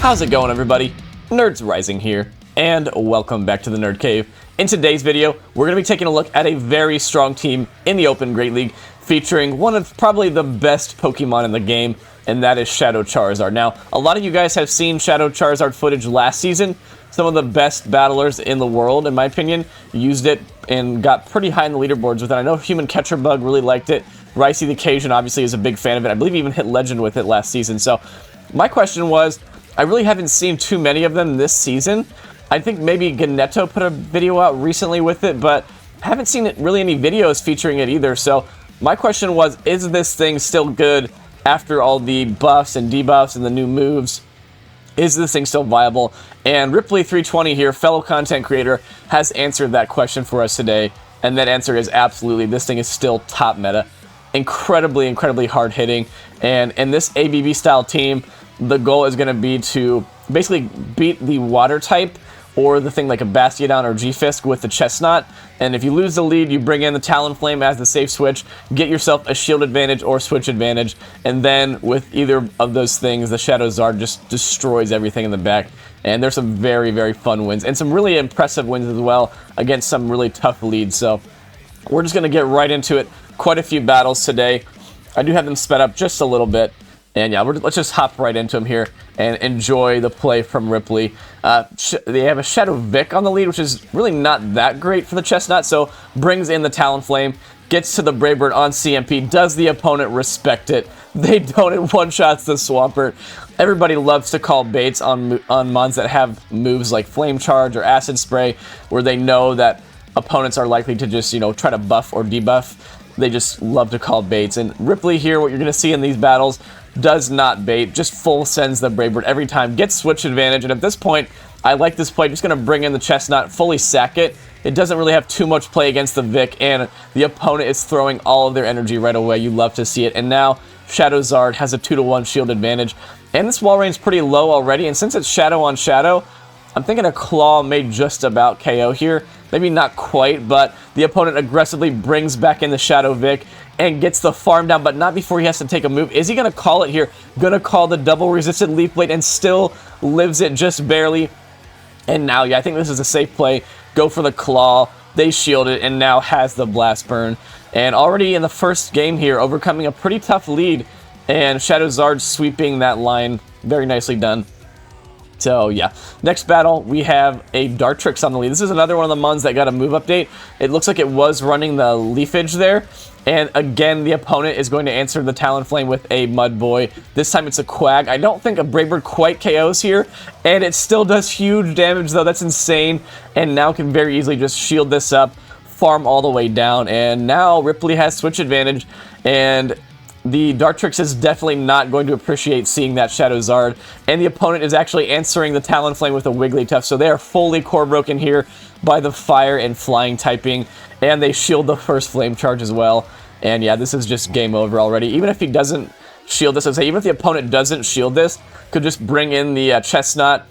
How's it going, everybody? Nerds Rising here, and welcome back to the Nerd Cave. In today's video, we're going to be taking a look at a very strong team in the Open Great League, featuring one of probably the best Pokemon in the game, and that is Shadow Charizard. Now, a lot of you guys have seen Shadow Charizard footage last season. Some of the best battlers in the world, in my opinion, used it and got pretty high in the leaderboards with it. I know Human Catcher Bug really liked it. Ricey the Cajun obviously is a big fan of it. I believe he even hit Legend with it last season. So my question was, I really haven't seen too many of them this season. I think maybe Ganetto put a video out recently with it, but I haven't seen really any videos featuring it either. So my question was, is this thing still good after all the buffs and debuffs and the new moves? Is this thing still viable? And Ripley320 here, fellow content creator, has answered that question for us today. And that answer is absolutely, this thing is still top meta. Incredibly hard hitting. And in this ABB style team, the goal is going to be to basically beat the water type or the thing like a Bastiodon or G-Fisk with the Chestnut. And if you lose the lead, you bring in the Talonflame as the safe switch, get yourself a shield advantage or switch advantage, and then with either of those things, the Charizard just destroys everything in the back. And there's some very fun wins, and some really impressive wins as well against some really tough leads. So we're just going to get right into it. Quite a few battles today. I do have them sped up just a little bit. And yeah, let's just hop right into them here and enjoy the play from Ripley. They have a Shadow Vic on the lead, which is really not that great for the Chestnut, so brings in the Talonflame, gets to the Brave Bird on CMP. Does the opponent respect it? They don't. It one-shots the Swampert. Everybody loves to call baits on mons that have moves like Flame Charge or Acid Spray, where they know that opponents are likely to just, try to buff or debuff. They just love to call baits. And Ripley here, what you're going to see in these battles, does not bait, just full sends the Brave Bird every time, gets switch advantage, and at this point, I like this play, just going to bring in the Chestnut, fully sack it. It doesn't really have too much play against the Vic, and the opponent is throwing all of their energy right away. You love to see it, and now Shadowzard has a 2-to-1 shield advantage, and this wall range is pretty low already, and since it's Shadow on Shadow, I'm thinking a Claw may just about KO here. Maybe not quite, but the opponent aggressively brings back in the Shadow Vic and gets the farm down, but not before he has to take a move. Is he going to call it here? Going to call the double resisted Leaf Blade and still lives it just barely. And now, yeah, I think this is a safe play. Go for the Claw. They shield it and now has the Blast Burn. And already in the first game here, overcoming a pretty tough lead. And Shadowzard sweeping that line. Very nicely done. So yeah, next battle, we have a Dartrix on the lead. This is another one of the mons that got a move update. It looks like it was running the Leafage there. And again, the opponent is going to answer the Talonflame with a Mudboy. This time it's a Quag. I don't think a Brave Bird quite KOs here. And it still does huge damage, though. That's insane. And now can very easily just shield this up, farm all the way down. And now Ripley has switch advantage. And the Dartrix is definitely not going to appreciate seeing that Shadowzard, and the opponent is actually answering the Talonflame with a Wigglytuff, so they are fully core broken here by the Fire and Flying typing, and they shield the first Flame Charge as well. And yeah, this is just game over already. Even if he doesn't shield this, even if the opponent doesn't shield this, could just bring in the Chestnut,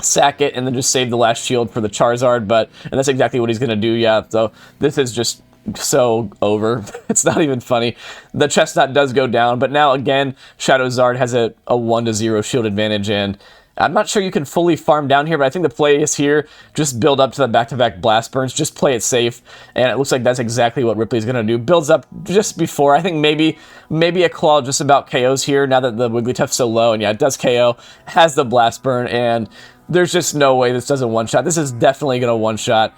sack it, and then just save the last shield for the Charizard, and that's exactly what he's going to do, yeah. So this is just so over. It's not even funny. The Chestnut does go down, but now again, Shadowzard has a 1-to-0 shield advantage, and I'm not sure you can fully farm down here, but I think the play is here. Just build up to the back-to-back Blast Burns. Just play it safe, and it looks like that's exactly what Ripley's going to do. Builds up just before. I think maybe a Claw just about KOs here now that the Wigglytuff's so low, and yeah, it does KO. Has the Blast Burn, and there's just no way this doesn't one-shot. This is definitely going to one-shot.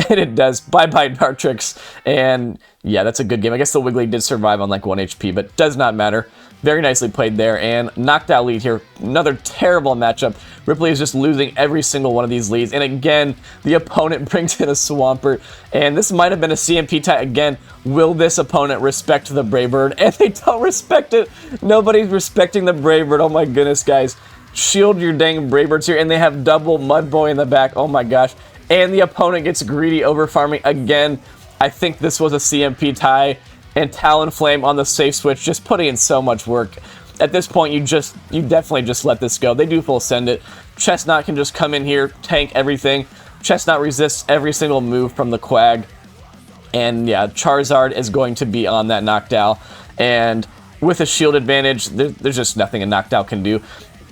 And it does. Bye-bye Dartrix. And yeah, that's a good game. I guess the Wiggly did survive on like 1 HP, but does not matter. Very nicely played there. And knocked out lead here. Another terrible matchup. Ripley is just losing every single one of these leads. And again, the opponent brings in a Swampert. And this might have been a CMP tie. Again, will this opponent respect the Brave Bird? And they don't respect it. Nobody's respecting the Brave Bird. Oh my goodness, guys. Shield your dang Brave Birds here. And they have double Mudboy in the back. Oh my gosh. And the opponent gets greedy over farming again. I think this was a CMP tie, and Talonflame on the safe switch, just putting in so much work. At this point, you definitely just let this go. They do full send it. Chestnut can just come in here, tank everything. Chestnut resists every single move from the Quag. And yeah, Charizard is going to be on that Knockdown. And with a shield advantage, there's just nothing a Knockdown can do.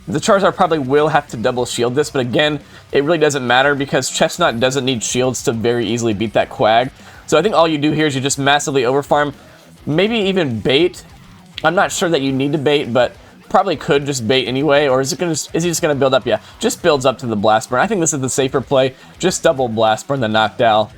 The Charizard probably will have to double shield this, but again, it really doesn't matter because Chestnut doesn't need shields to very easily beat that Quag. So I think all you do here is you just massively overfarm, maybe even bait. I'm not sure that you need to bait, but probably could just bait anyway, or is he just gonna build up? Yeah, just builds up to the Blast Burn. I think this is the safer play. Just double Blast Burn the Noctowl.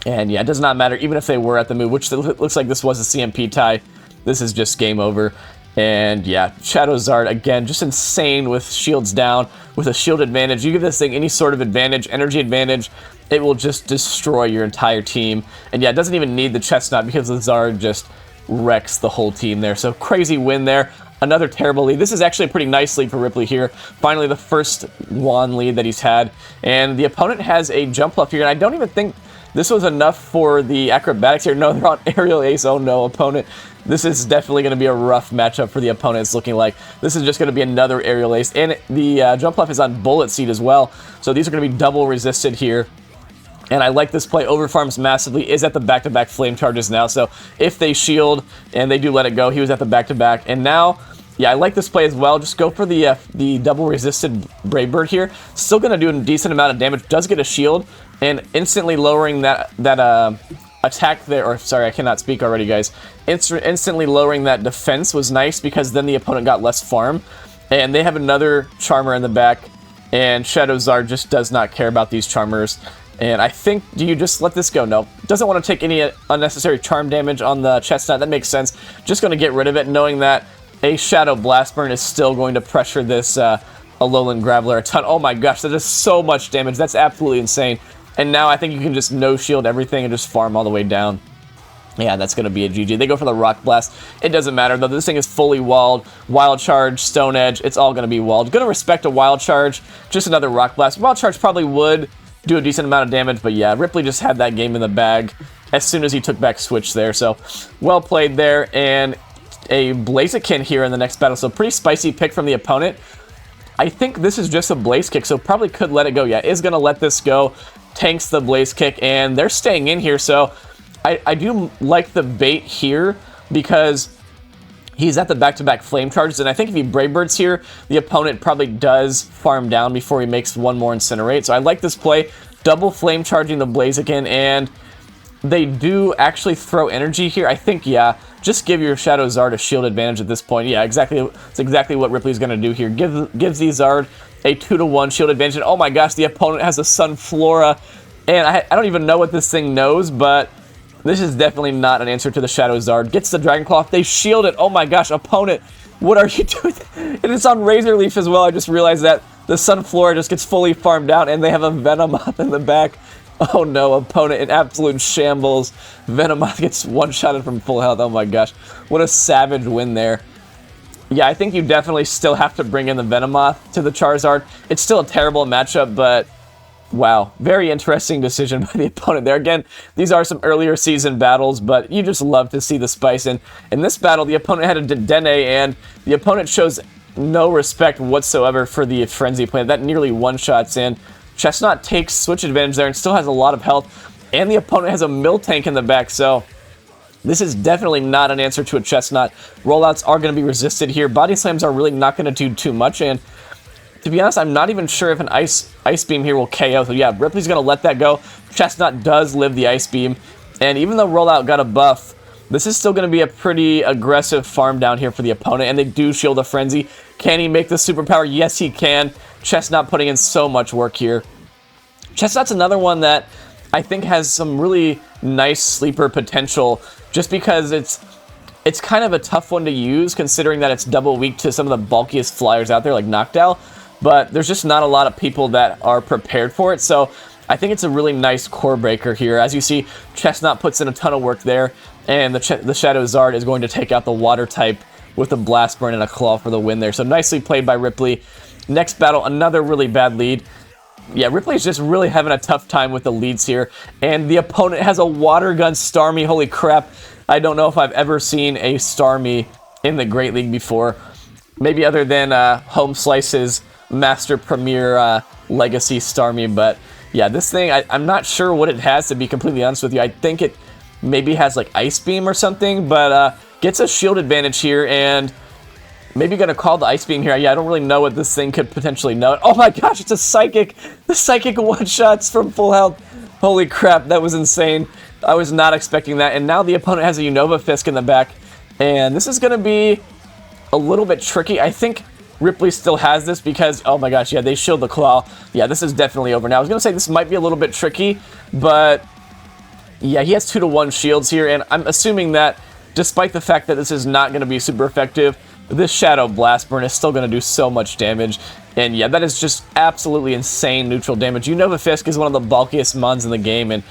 And yeah, it does not matter, even if they were at the move, which looks like this was a CMP tie. This is just game over. And yeah, Charizard, again, just insane with shields down, with a shield advantage. You give this thing any sort of advantage, energy advantage, it will just destroy your entire team. And yeah, it doesn't even need the Chestnut because the Zard just wrecks the whole team there. So crazy win there. Another terrible lead. This is actually a pretty nice lead for Ripley here. Finally, the first Juan lead that he's had. And the opponent has a jump up here, and I don't even think this was enough for the acrobatics here. No, they're on aerial ace. Oh no, opponent. This is definitely going to be a rough matchup for the opponent. It's looking like this is just going to be another aerial ace. And the jump left is on bullet seed as well. So these are going to be double resisted here. And I like this play. Overfarms massively, is at the back-to-back flame charges now. So if they shield and they do let it go, he was at the back-to-back. And now, yeah, I like this play as well. Just go for the double resisted Brave Bird here. Still going to do a decent amount of damage. Does get a shield and instantly lowering that attack there. Or sorry, I cannot speak already, guys. Instantly lowering that defense was nice because then the opponent got less farm. And they have another Charmer in the back. And Shadow Zard just does not care about these Charmers. And I think, do you just let this go? No. Doesn't want to take any unnecessary charm damage on the Chestnut. That makes sense. Just going to get rid of it, knowing that a Shadow Blast Burn is still going to pressure this Alolan Graveler a ton. Oh my gosh, that is so much damage. That's absolutely insane. And now I think you can just no-shield everything and just farm all the way down. Yeah, that's going to be a GG. They go for the Rock Blast. It doesn't matter, though. This thing is fully walled. Wild Charge, Stone Edge, it's all going to be walled. Going to respect a Wild Charge. Just another Rock Blast. Wild Charge probably would do a decent amount of damage, but yeah, Ripley just had that game in the bag as soon as he took back Switch there. So, well played there, and a Blaziken here in the next battle. So, pretty spicy pick from the opponent. I think this is just a Blaze Kick, so probably could let it go. Yeah, is going to let this go. Tanks the Blaze Kick, and they're staying in here, so I do like the bait here because he's at the back-to-back flame charges, and I think if he Brave Birds here, the opponent probably does farm down before he makes one more Incinerate. So I like this play. Double flame charging the Blaziken, and they do actually throw energy here. I think, yeah, just give your Shadow Zard a shield advantage at this point. Yeah, exactly. It's exactly what Ripley's going to do here. Gives the Zard a 2-to-1 shield advantage. And oh my gosh, the opponent has a Sunflora, and I don't even know what this thing knows, but this is definitely not an answer to the Shadow Zard. Gets the Dragon Claw. They shield it. Oh my gosh, opponent, what are you doing? And it's on Razor Leaf as well. I just realized that the Sunflora just gets fully farmed out, and they have a Venomoth in the back. Oh no, opponent in absolute shambles. Venomoth gets one-shotted from full health. Oh my gosh, what a savage win there. Yeah, I think you definitely still have to bring in the Venomoth to the Charizard. It's still a terrible matchup, but wow, very interesting decision by the opponent there. Again, these are some earlier season battles, but you just love to see the spice. And in this battle, the opponent had a Dedenne, and the opponent shows no respect whatsoever for the Frenzy Plant. That nearly one-shots in. Chestnut takes switch advantage there and still has a lot of health, and the opponent has a Miltank in the back, so this is definitely not an answer to a Chestnut. Rollouts are going to be resisted here. Body Slams are really not going to do too much, and to be honest, I'm not even sure if an Ice Beam here will KO. So yeah, Ripley's going to let that go. Chestnut does live the Ice Beam, and even though Rollout got a buff, this is still going to be a pretty aggressive farm down here for the opponent, and they do shield a Frenzy. Can he make the superpower? Yes, he can. Chestnut putting in so much work here. Chestnut's another one that I think has some really nice sleeper potential, just because it's kind of a tough one to use, considering that it's double weak to some of the bulkiest flyers out there, like Noctowl, but there's just not a lot of people that are prepared for it, so I think it's a really nice core breaker here. As you see, Chestnut puts in a ton of work there, and the Shadow Zard is going to take out the Water type with a Blast Burn and a Claw for the win there. So nicely played by Ripley. Next battle, another really bad lead. Yeah, Ripley's just really having a tough time with the leads here, and the opponent has a Water Gun Starmie. Holy crap. I don't know if I've ever seen a Starmie in the Great League before. Maybe other than Home Slice's Master Premier Legacy Starmie, but yeah, this thing, I'm not sure what it has, to be completely honest with you. I think it maybe has like Ice Beam or something, but gets a shield advantage here, and Maybe gonna call the Ice Beam here. Yeah, I don't really know what this thing could potentially know. Oh my gosh, it's a Psychic! The Psychic one-shots from full health. Holy crap, that was insane. I was not expecting that. And now the opponent has a Unova Fisk in the back. And this is gonna be a little bit tricky. I think Ripley still has this because, oh my gosh, yeah, they shield the Claw. Yeah, this is definitely over now. I was gonna say this might be a little bit tricky, but yeah, he has 2-to-1 shields here, and I'm assuming that despite the fact that this is not gonna be super effective, this Shadow Blast Burn is still going to do so much damage. And yeah, that is just absolutely insane neutral damage. Unova Fisk is one of the bulkiest mons in the game, and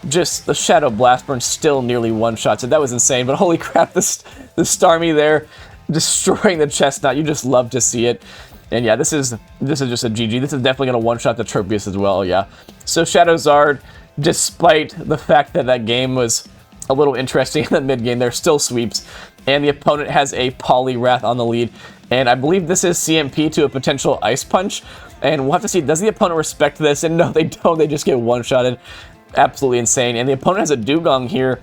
just the Shadow Blast Burn still nearly one-shots it. That was insane, but holy crap, the Starmie there destroying the Chestnut. You just love to see it. And yeah, this is just a GG. This is definitely going to one-shot the Tropius as well, yeah. So Charizard, despite the fact that that game was a little interesting in the mid-game, there still sweeps. And the opponent has a Poliwrath on the lead. And I believe this is CMP to a potential Ice Punch. And we'll have to see, does the opponent respect this? And no, they don't. They just get one-shotted. Absolutely insane. And the opponent has a Dugong here.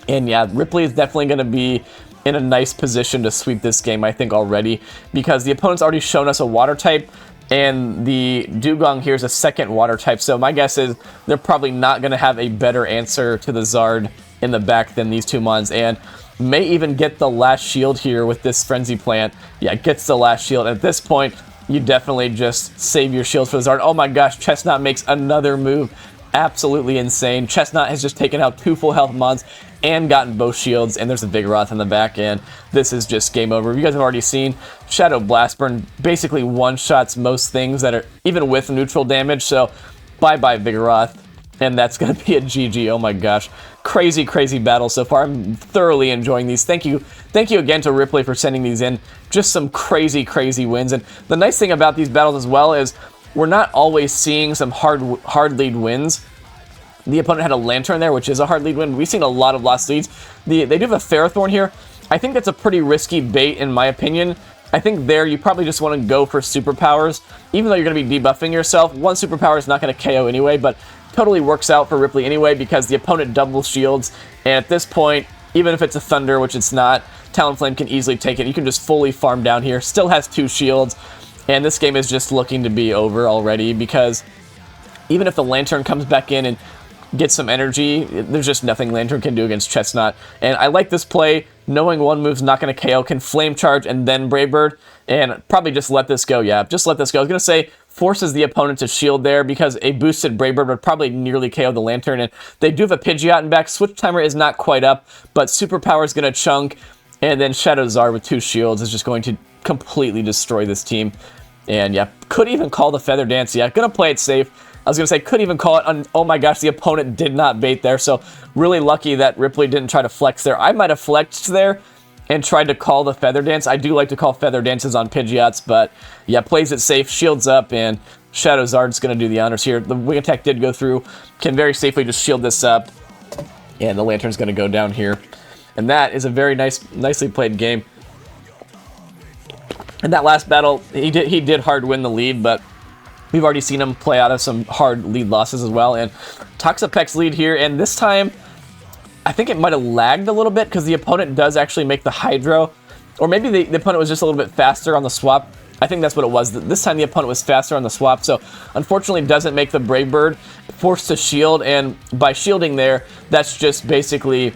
And yeah, Ripley is definitely going to be in a nice position to sweep this game, I think, already. Because the opponent's already shown us a Water type. And the Dugong here is a second Water type. So my guess is they're probably not going to have a better answer to the Zard in the back than these two mons. And may even get the last shield here with this Frenzy Plant. Yeah, gets the last shield. At this point, you definitely just save your shields for the Zard. Oh my gosh, Chestnut makes another move. Absolutely insane. Chestnut has just taken out 2 full health mons and gotten both shields, and there's a Vigoroth in the back, and this is just game over. You guys have already seen Shadow Blast Burn basically one-shots most things that are even with neutral damage, so bye-bye Vigoroth. And that's going to be a GG. Oh my gosh. Crazy, crazy battle so far. I'm thoroughly enjoying these. Thank you again to Ripley for sending these in. Just some crazy, crazy wins. And the nice thing about these battles as well is we're not always seeing some hard lead wins. The opponent had a Lantern there, which is a hard lead win. We've seen a lot of lost leads. They do have a Ferrothorn here. I think that's a pretty risky bait in my opinion. I think there you probably just want to go for superpowers. Even though you're going to be debuffing yourself, one superpower is not going to KO anyway, but totally works out for Ripley anyway because the opponent double shields, and at this point, even if it's a Thunder, which it's not, Talonflame can easily take it. You can just fully farm down here. Still has 2 shields, and this game is just looking to be over already because even if the Lantern comes back in and gets some energy, there's just nothing Lantern can do against Chestnut. And I like this play, knowing one move's not going to KO, can Flame Charge and then Brave Bird, and probably just let this go. Yeah, just let this go. I was going to say, forces the opponent to shield there because a boosted Brave Bird would probably nearly KO the Lantern, and they do have a Pidgeot in back. Switch Timer is not quite up, but Superpower is going to chunk, and then Shadow Zard with 2 shields is just going to completely destroy this team. And yeah, could even call the Feather Dance. Yeah, going to play it safe. I was going to say, could even call it. Oh my gosh, the opponent did not bait there, so really lucky that Ripley didn't try to flex there. I might have flexed there and tried to call the Feather Dance. I do like to call Feather Dances on Pidgeots, but yeah, plays it safe, shields up, and Shadow Zard's going to do the honors here. The Wing Attack did go through, can very safely just shield this up, and the Lantern's going to go down here. And that is a very nicely played game. In that last battle, he did hard win the lead, but we've already seen him play out of some hard lead losses as well. And Toxapex's lead here, and this time, I think it might have lagged a little bit because the opponent does actually make the Hydro. Or maybe the opponent was just a little bit faster on the swap. I think that's what it was. This time the opponent was faster on the swap, so unfortunately doesn't make the Brave Bird, forced to shield, and by shielding there, that's just basically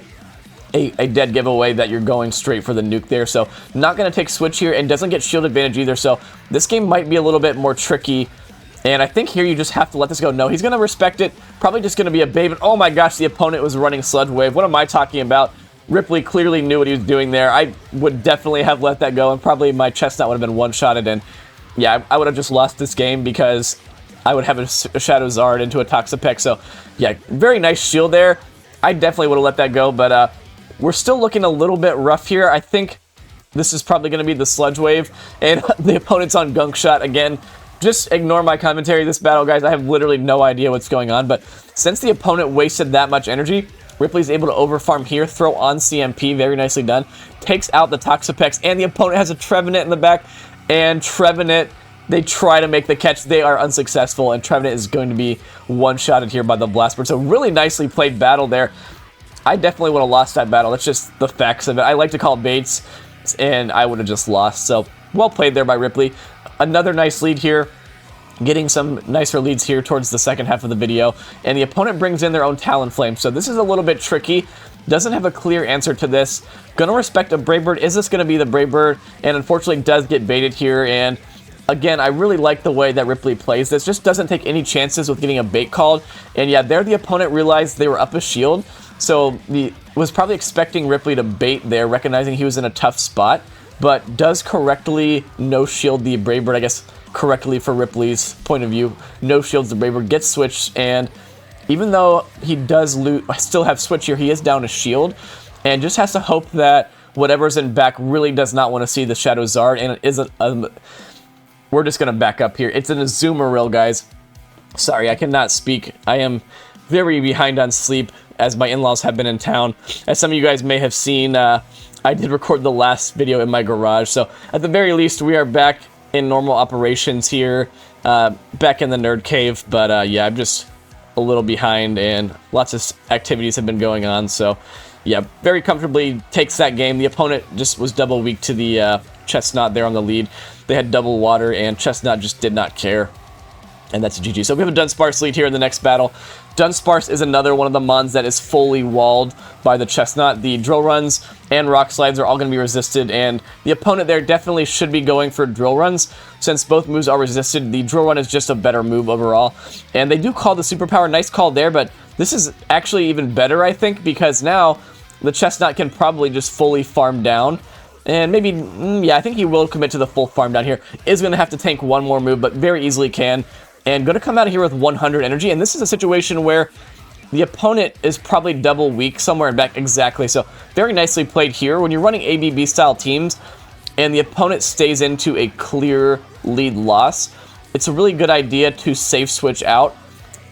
a dead giveaway that you're going straight for the nuke there. So not going to take switch here, and doesn't get shield advantage either, so this game might be a little bit more tricky. And I think here you just have to let this go. No, he's going to respect it. Probably just going to be a bait. Oh my gosh, the opponent was running Sludge Wave. What am I talking about? Ripley clearly knew what he was doing there. I would definitely have let that go, and probably my Chestnut would have been one-shotted. And yeah, I would have just lost this game because I would have a Shadow Zard into a Toxapex. So yeah, very nice shield there. I definitely would have let that go, but we're still looking a little bit rough here. I think this is probably going to be the Sludge Wave, and the opponent's on Gunk Shot again. Just ignore my commentary this battle, guys. I have literally no idea what's going on, but since the opponent wasted that much energy, Ripley's able to overfarm here, throw on CMP, very nicely done, takes out the Toxapex, and the opponent has a Trevenant in the back, and Trevenant, they try to make the catch. They are unsuccessful, and Trevenant is going to be one-shotted here by the Blast Bird. So really nicely played battle there. I definitely would have lost that battle. It's just the facts of it. I like to call baits, and I would have just lost. So well played there by Ripley. Another nice lead here. Getting some nicer leads here towards the second half of the video, and the opponent brings in their own Talonflame. So this is a little bit tricky. Doesn't have a clear answer to this. Gonna respect a Brave Bird. Is this gonna be the Brave Bird? And unfortunately does get baited here. And again, I really like the way that Ripley plays this. Just doesn't take any chances with getting a bait called. And yeah, there the opponent realized they were up a shield. So was probably expecting Ripley to bait there, recognizing he was in a tough spot, but does correctly no shield the Brave Bird, I guess correctly for Ripley's point of view. No shields the Brave Bird, gets switched, and even though he does still have switch here, he is down a shield, and just has to hope that whatever's in back really does not want to see the CHARIZARD, and it is we're just going to back up here. It's an Azumarill, guys. Sorry, I cannot speak. I am very behind on sleep, as my in-laws have been in town. As some of you guys may have seen, I did record the last video in my garage, so at the very least, we are back in normal operations here, back in the Nerd Cave, but yeah, I'm just a little behind, and lots of activities have been going on, so yeah, very comfortably takes that game. The opponent just was double weak to the Chestnut there on the lead. They had double water, and Chestnut just did not care. And that's a GG. So we have a Dunsparce lead here in the next battle. Dunsparce is another one of the mons that is fully walled by the Chestnut. The Drill Runs and Rock Slides are all going to be resisted, and the opponent there definitely should be going for Drill Runs. Since both moves are resisted, the Drill Run is just a better move overall. And they do call the Superpower. Nice call there, but this is actually even better, I think, because now the Chestnut can probably just fully farm down. And maybe, yeah, I think he will commit to the full farm down here. Is going to have to tank one more move, but very easily can. And going to come out of here with 100 energy. And this is a situation where the opponent is probably double weak somewhere and back. Exactly. So very nicely played here. When you're running ABB style teams and the opponent stays into a clear lead loss, it's a really good idea to safe switch out,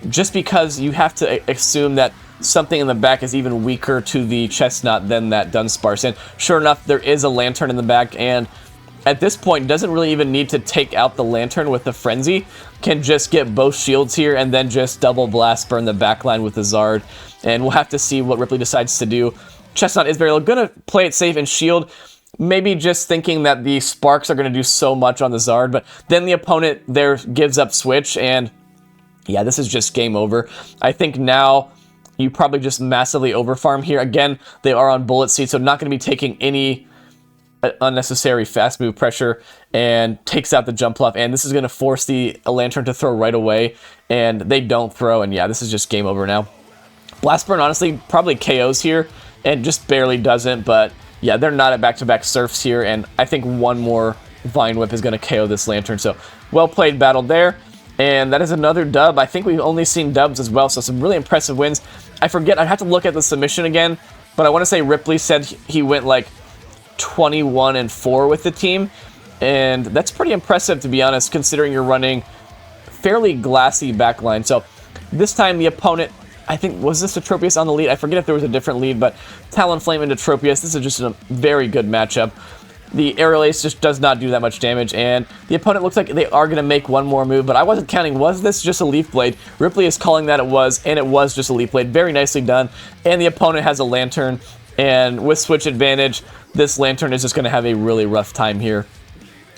just because you have to assume that something in the back is even weaker to the Chestnut than that Dunsparce. And sure enough, there is a Lantern in the back, and at this point, doesn't really even need to take out the Lantern with the Frenzy. Can just get both shields here and then just double blast burn the backline with the Zard. And we'll have to see what Ripley decides to do. Chestnut is very low. Gonna play it safe and shield. Maybe just thinking that the Sparks are gonna do so much on the Zard, but then the opponent there gives up switch, and yeah, this is just game over. I think now you probably just massively overfarm here. Again, they are on bullet seat, so not gonna be taking any unnecessary fast move pressure, and takes out the jump bluff, and this is going to force the Lantern to throw right away, and they don't throw, and yeah, this is just game over now. Blast Burn honestly probably KOs here, and just barely doesn't, but yeah, they're not at back-to-back surfs here, and I think one more Vine Whip is going to KO this Lantern, so well played battle there, and that is another dub. I think we've only seen dubs as well, so some really impressive wins. I forget, I'd have to look at the submission again, but I want to say Ripley said he went like 21-4 with the team, and that's pretty impressive, to be honest, considering you're running fairly glassy backline. So this time the opponent, I think, was this Atropius on the lead? I forget if there was a different lead, but Talonflame into Atropius. This is just a very good matchup. The Aerial Ace just does not do that much damage, and the opponent looks like they are going to make one more move, but I wasn't counting. Was this just a Leaf Blade? Ripley is calling that it was, and it was just a Leaf Blade. Very nicely done, and the opponent has a Lantern, and with switch advantage, this Lantern is just going to have a really rough time here.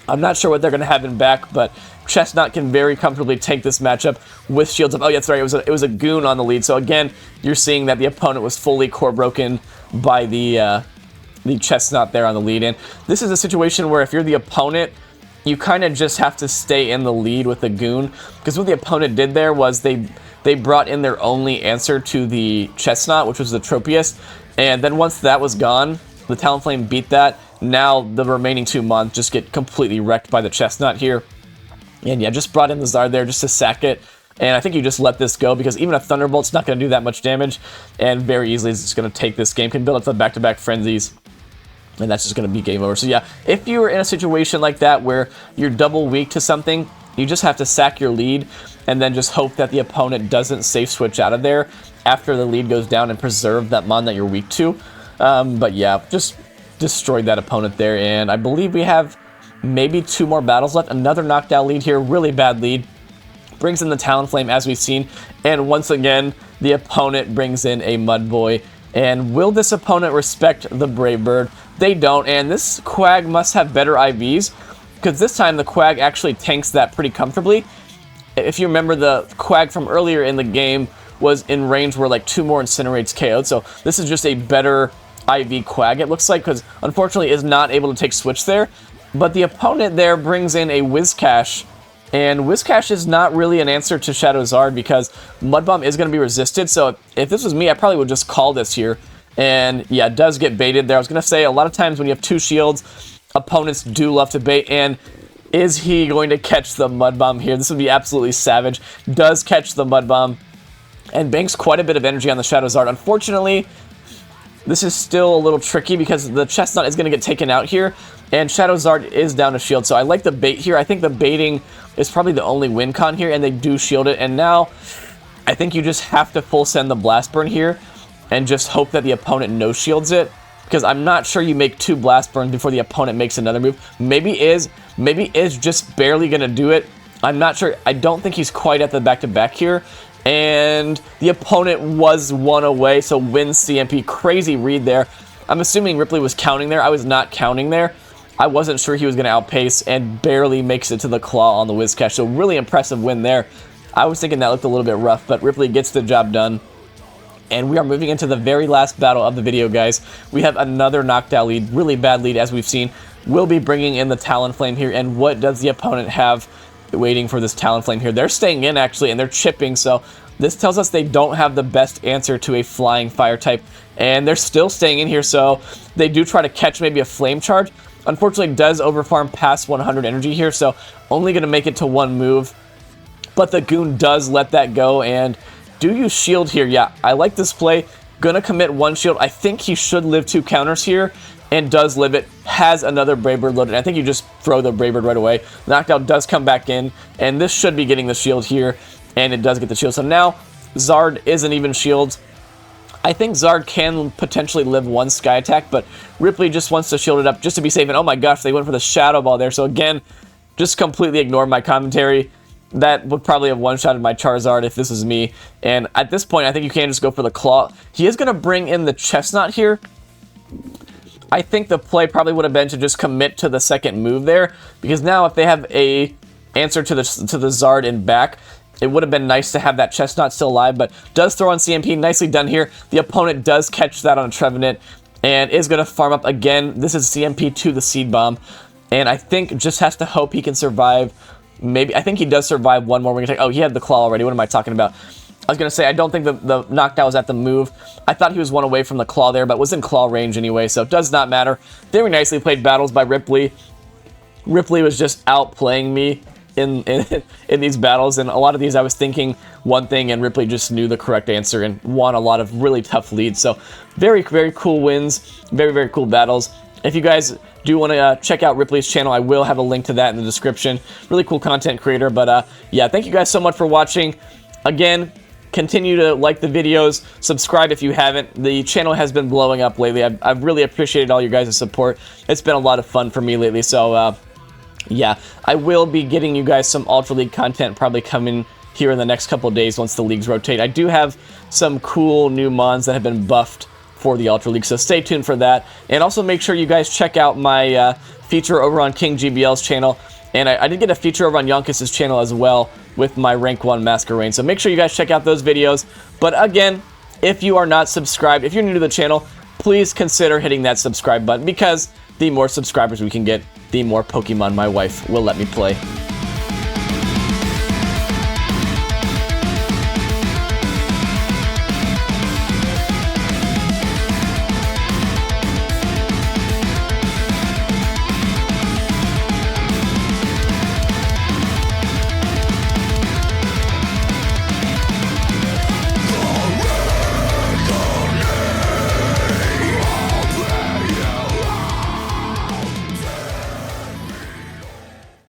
I'm not sure what they're going to have in back, but Chestnut can very comfortably take this matchup with shields up. Oh, yeah, sorry, it was a Goon on the lead. So again, you're seeing that the opponent was fully core broken by the Chestnut there on the lead. And this is a situation where if you're the opponent, you kind of just have to stay in the lead with the Goon, because what the opponent did there was they brought in their only answer to the Chestnut, which was the Tropius. And then once that was gone, the Talonflame beat that. Now the remaining two mons just get completely wrecked by the Chestnut here. And yeah, just brought in the Zard there just to sack it. And I think you just let this go, because even a Thunderbolt's not going to do that much damage. And very easily it's just going to take this game. Can build up the back-to-back frenzies. And that's just going to be game over. So yeah, if you're in a situation like that where you're double weak to something, you just have to sack your lead and then just hope that the opponent doesn't safe switch out of there after the lead goes down and preserve that mon that you're weak to. But yeah, just destroyed that opponent there, and I believe we have maybe 2 more battles left. Another knockdown lead here, really bad lead. Brings in the Talonflame, as we've seen, and once again, the opponent brings in a Mudboy. And will this opponent respect the Brave Bird? they don't, and this Quag must have better IVs, because this time the Quag actually tanks that pretty comfortably. If you remember, the Quag from earlier in the game was in range where like 2 more Incinerates KO'd, so this is just a better IV Quag, it looks like, because unfortunately is not able to take Switch there. But the opponent there brings in a Whiscash, and Whiscash is not really an answer to Charizard because Mud Bomb is going to be resisted, so if this was me, I probably would just call this here. And yeah, it does get baited there. I was going to say, a lot of times when you have 2 shields, opponents do love to bait, and is he going to catch the Mud Bomb here? This would be absolutely savage. Does catch the Mud Bomb, and banks quite a bit of energy on the Charizard. Unfortunately, this is still a little tricky because the Chestnut is going to get taken out here, and Charizard is down to shield, so I like the bait here. I think the baiting is probably the only win con here, and they do shield it, and now I think you just have to full send the Blast Burn here and just hope that the opponent no shields it, because I'm not sure you make 2 Blast Burns before the opponent makes another move. Maybe is just barely going to do it. I'm not sure. I don't think he's quite at the back-to-back here, and the opponent was 1 away, so wins CMP. Crazy read there. I'm assuming Ripley was counting there. I was not counting there. I wasn't sure he was going to outpace, and barely makes it to the claw on the Whiscash, so really impressive win there. I was thinking that looked a little bit rough, but Ripley gets the job done. And we are moving into the very last battle of the video, guys. We have another knockdown lead, really bad lead as we've seen. We'll be bringing in the Talonflame here, and what does the opponent have waiting for this Talonflame here? They're staying in, actually, and they're chipping, so this tells us they don't have the best answer to a flying fire type, and they're still staying in here, so they do try to catch maybe a Flame Charge. Unfortunately, does overfarm past 100 energy here, so only going to make it to 1 move, but the Goon does let that go, and do you shield here? Yeah, I like this play. Gonna commit 1 shield. I think he should live 2 counters here, and does live it. Has another Brave Bird loaded. I think you just throw the Brave Bird right away. Knockdown does come back in, and this should be getting the shield here, and it does get the shield. So now, Zard isn't even shield. I think Zard can potentially live 1 Sky Attack, but Ripley just wants to shield it up just to be safe, and oh my gosh, they went for the Shadow Ball there. So again, just completely ignore my commentary. That would probably have one-shotted my Charizard if this was me. And at this point, I think you can just go for the Claw. He is going to bring in the Chestnut here. I think the play probably would have been to just commit to the second move there, because now if they have a answer to the Zard in back, it would have been nice to have that Chestnut still alive, but does throw on CMP. Nicely done here. The opponent does catch that on a Trevenant and is going to farm up again. This is CMP to the Seed Bomb, and I think just has to hope he can survive. Maybe, I think he does survive 1 more. We're gonna take, oh, he had the Claw already. What am I talking about? I was gonna say, I don't think the knockdown was at the move. I thought he was 1 away from the Claw there, but was in Claw range anyway, so it does not matter. Very nicely played battles by Ripley. Ripley was just outplaying me in these battles, and a lot of these I was thinking one thing, and Ripley just knew the correct answer and won a lot of really tough leads. So very, very cool wins. Very, very cool battles. If you guys do want to check out Ripley's channel, I will have a link to that in the description. Really cool content creator. But yeah, thank you guys so much for watching. Again, continue to like the videos, subscribe if you haven't. The channel has been blowing up lately. I've really appreciated all your guys' support. It's been a lot of fun for me lately. So yeah, I will be getting you guys some Ultra League content probably coming here in the next couple of days once the leagues rotate. I do have some cool new mons that have been buffed for the Ultra League, so stay tuned for that. And also make sure you guys check out my feature over on King GBL's channel, and I did get a feature over on Yonkis' channel as well with my Rank 1 Masquerade, so make sure you guys check out those videos. But again, if you are not subscribed, if you're new to the channel, please consider hitting that subscribe button, because the more subscribers we can get, the more Pokemon my wife will let me play.